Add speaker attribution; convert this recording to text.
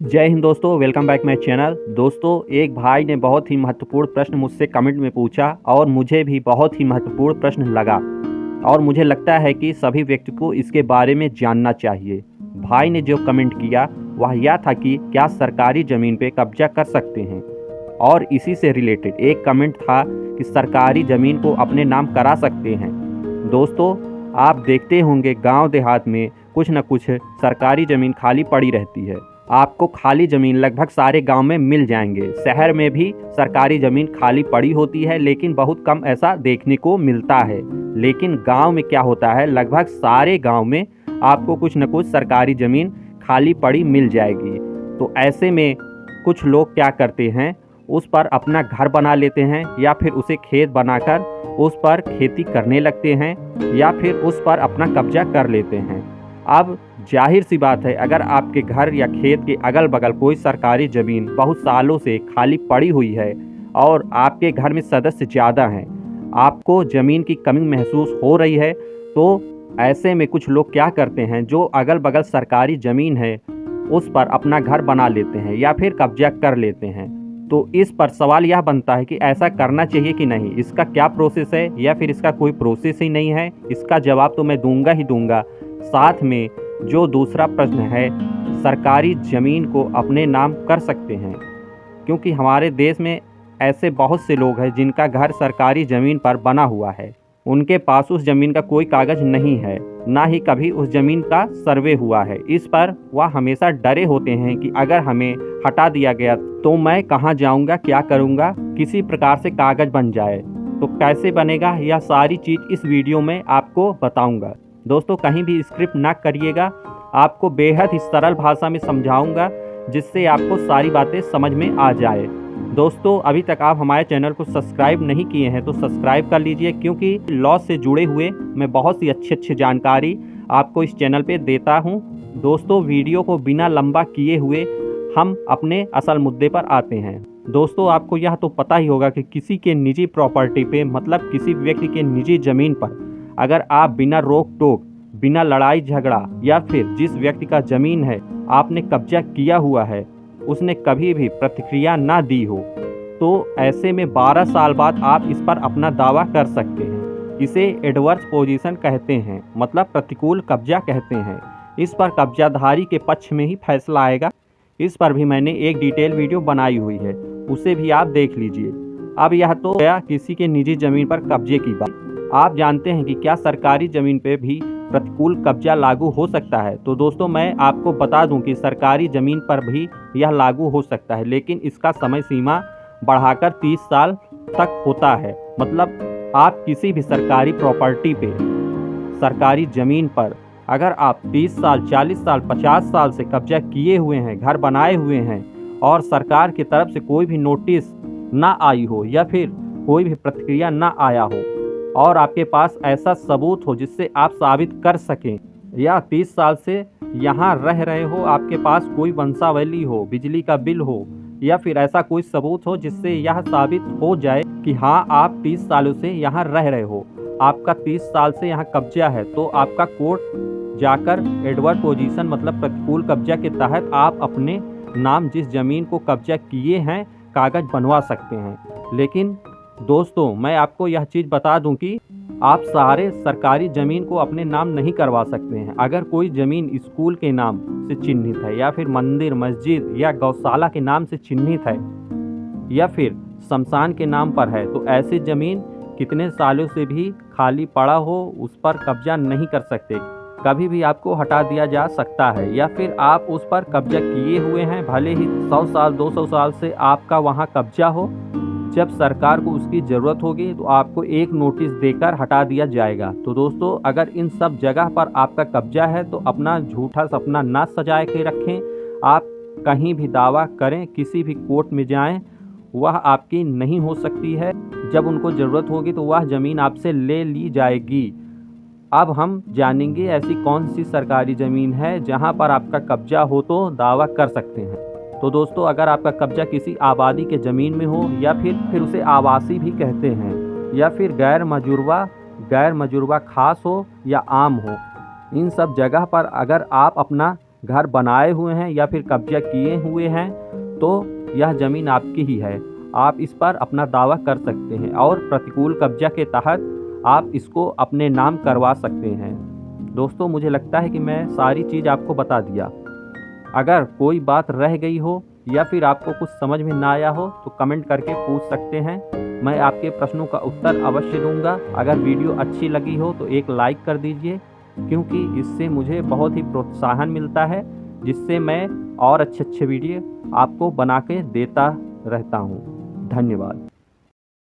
Speaker 1: जय हिंद दोस्तों, welcome back my channel. दोस्तों, एक भाई ने बहुत ही महत्वपूर्ण प्रश्न मुझसे कमेंट में पूछा और मुझे भी बहुत ही महत्वपूर्ण प्रश्न लगा और मुझे लगता है कि सभी व्यक्ति को इसके बारे में जानना चाहिए। भाई ने जो कमेंट किया वह यह था कि क्या सरकारी ज़मीन पे कब्जा कर सकते हैं, और इसी से रिलेटेड एक कमेंट था कि सरकारी ज़मीन को अपने नाम करा सकते हैं। दोस्तों, आप देखते होंगे गांव देहात में कुछ न कुछ सरकारी ज़मीन खाली पड़ी रहती है। आपको खाली ज़मीन लगभग सारे गांव में मिल जाएंगे। शहर में भी सरकारी ज़मीन खाली पड़ी होती है, लेकिन बहुत कम ऐसा देखने को मिलता है। लेकिन गांव में क्या होता है, लगभग सारे गांव में आपको कुछ न कुछ सरकारी ज़मीन खाली पड़ी मिल जाएगी। तो ऐसे में कुछ लोग क्या करते हैं, उस पर अपना घर बना लेते हैं या फिर उसे खेत बनाकर उस पर खेती करने लगते हैं या फिर उस पर अपना कब्जा कर लेते हैं। अब जाहिर सी बात है, अगर आपके घर या खेत के अगल बगल कोई सरकारी ज़मीन बहुत सालों से खाली पड़ी हुई है और आपके घर में सदस्य ज़्यादा हैं, आपको ज़मीन की कमी महसूस हो रही है, तो ऐसे में कुछ लोग क्या करते हैं, जो अगल बगल सरकारी ज़मीन है उस पर अपना घर बना लेते हैं या फिर कब्जा कर लेते हैं। तो इस पर सवाल यह बनता है कि ऐसा करना चाहिए कि नहीं, इसका क्या प्रोसेस है या फिर इसका कोई प्रोसेस ही नहीं है। इसका जवाब तो मैं दूंगा ही दूंगा। साथ में जो दूसरा प्रश्न है, सरकारी ज़मीन को अपने नाम कर सकते हैं, क्योंकि हमारे देश में ऐसे बहुत से लोग हैं जिनका घर सरकारी ज़मीन पर बना हुआ है। उनके पास उस ज़मीन का कोई कागज़ नहीं है, ना ही कभी उस ज़मीन का सर्वे हुआ है। इस पर वह हमेशा डरे होते हैं कि अगर हमें हटा दिया गया तो मैं कहाँ जाऊँगा, क्या करूँगा, किसी प्रकार से कागज़ बन जाए। तो कैसे बनेगा, यह सारी चीज़ इस वीडियो में आपको बताऊँगा। दोस्तों, कहीं भी स्क्रिप्ट ना करिएगा, आपको बेहद ही सरल भाषा में समझाऊँगा जिससे आपको सारी बातें समझ में आ जाए। दोस्तों, अभी तक आप हमारे चैनल को सब्सक्राइब नहीं किए हैं तो सब्सक्राइब कर लीजिए, क्योंकि लॉ से जुड़े हुए मैं बहुत सी अच्छी जानकारी आपको इस चैनल पे देता हूं। दोस्तों, वीडियो को बिना लंबा किए हुए हम अपने असल मुद्दे पर आते हैं। दोस्तों, आपको यह तो पता ही होगा कि किसी के निजी प्रॉपर्टी पे, मतलब किसी व्यक्ति के निजी ज़मीन पर अगर आप बिना रोक टोक, बिना लड़ाई झगड़ा या फिर जिस व्यक्ति का ज़मीन है आपने कब्जा किया हुआ है, उसने कभी भी प्रतिक्रिया ना दी हो, तो ऐसे में 12 साल बाद आप इस पर अपना दावा कर सकते हैं। इसे एडवर्स पोजीशन कहते हैं, मतलब प्रतिकूल कब्जा कहते हैं। इस पर कब्जाधारी के पक्ष में ही फैसला आएगा। इस पर भी मैंने एक डिटेल वीडियो बनाई हुई है, उसे भी आप देख लीजिए। अब यह तो गया किसी के निजी ज़मीन पर कब्जे की बात। आप जानते हैं कि क्या सरकारी ज़मीन पर भी प्रतिकूल कब्जा लागू हो सकता है? तो दोस्तों, मैं आपको बता दूं कि सरकारी ज़मीन पर भी यह लागू हो सकता है, लेकिन इसका समय सीमा बढ़ाकर 30 साल तक होता है। मतलब आप किसी भी सरकारी प्रॉपर्टी पे, सरकारी ज़मीन पर अगर आप 30 साल, 40 साल, 50 साल से कब्जा किए हुए हैं, घर बनाए हुए हैं और सरकार की तरफ से कोई भी नोटिस ना आई हो या फिर कोई भी प्रतिक्रिया ना आया हो और आपके पास ऐसा सबूत हो जिससे आप साबित कर सकें, या 30 साल से यहाँ रह रहे हो, आपके पास कोई वंशावली हो, बिजली का बिल हो, या फिर ऐसा कोई सबूत हो जिससे यह साबित हो जाए कि हाँ, आप 30 सालों से यहाँ रह रहे हो, आपका 30 साल से यहाँ कब्जा है, तो आपका कोर्ट जाकर एडवर्स पोजीशन, मतलब प्रतिकूल कब्जा के तहत आप अपने नाम जिस ज़मीन को कब्जा किए हैं कागज़ बनवा सकते हैं। लेकिन दोस्तों, मैं आपको यह चीज़ बता दूं कि आप सारे सरकारी ज़मीन को अपने नाम नहीं करवा सकते हैं। अगर कोई ज़मीन स्कूल के नाम से चिन्हित है या फिर मंदिर, मस्जिद या गौशाला के नाम से चिन्हित है या फिर शमशान के नाम पर है, तो ऐसी ज़मीन कितने सालों से भी खाली पड़ा हो, उस पर कब्जा नहीं कर सकते। कभी भी आपको हटा दिया जा सकता है, या फिर आप उस पर कब्जा किए हुए हैं, भले ही 100 साल 200 साल से आपका वहाँ कब्जा हो, जब सरकार को उसकी ज़रूरत होगी तो आपको एक नोटिस देकर हटा दिया जाएगा। तो दोस्तों, अगर इन सब जगह पर आपका कब्जा है तो अपना झूठा सपना ना सजा के रखें। आप कहीं भी दावा करें, किसी भी कोर्ट में जाएं, वह आपकी नहीं हो सकती है। जब उनको ज़रूरत होगी तो वह ज़मीन आपसे ले ली जाएगी। अब हम जानेंगे ऐसी कौन सी सरकारी ज़मीन है जहां पर आपका कब्जा हो तो दावा कर सकते हैं। तो दोस्तों, अगर आपका कब्जा किसी आबादी के ज़मीन में हो या फिर उसे आवासी भी कहते हैं, या फिर गैर मजुरवा खास हो या आम हो, इन सब जगह पर अगर आप अपना घर बनाए हुए हैं या फिर कब्जा किए हुए हैं तो यह ज़मीन आपकी ही है। आप इस पर अपना दावा कर सकते हैं और प्रतिकूल कब्जा के तहत आप इसको अपने नाम करवा सकते हैं। दोस्तों, मुझे लगता है कि मैं सारी चीज़ आपको बता दिया। अगर कोई बात रह गई हो या फिर आपको कुछ समझ में ना आया हो तो कमेंट करके पूछ सकते हैं। मैं आपके प्रश्नों का उत्तर अवश्य दूंगा। अगर वीडियो अच्छी लगी हो तो एक लाइक कर दीजिए, क्योंकि इससे मुझे बहुत ही प्रोत्साहन मिलता है, जिससे मैं और अच्छे वीडियो आपको बना के देता रहता हूँ। धन्यवाद।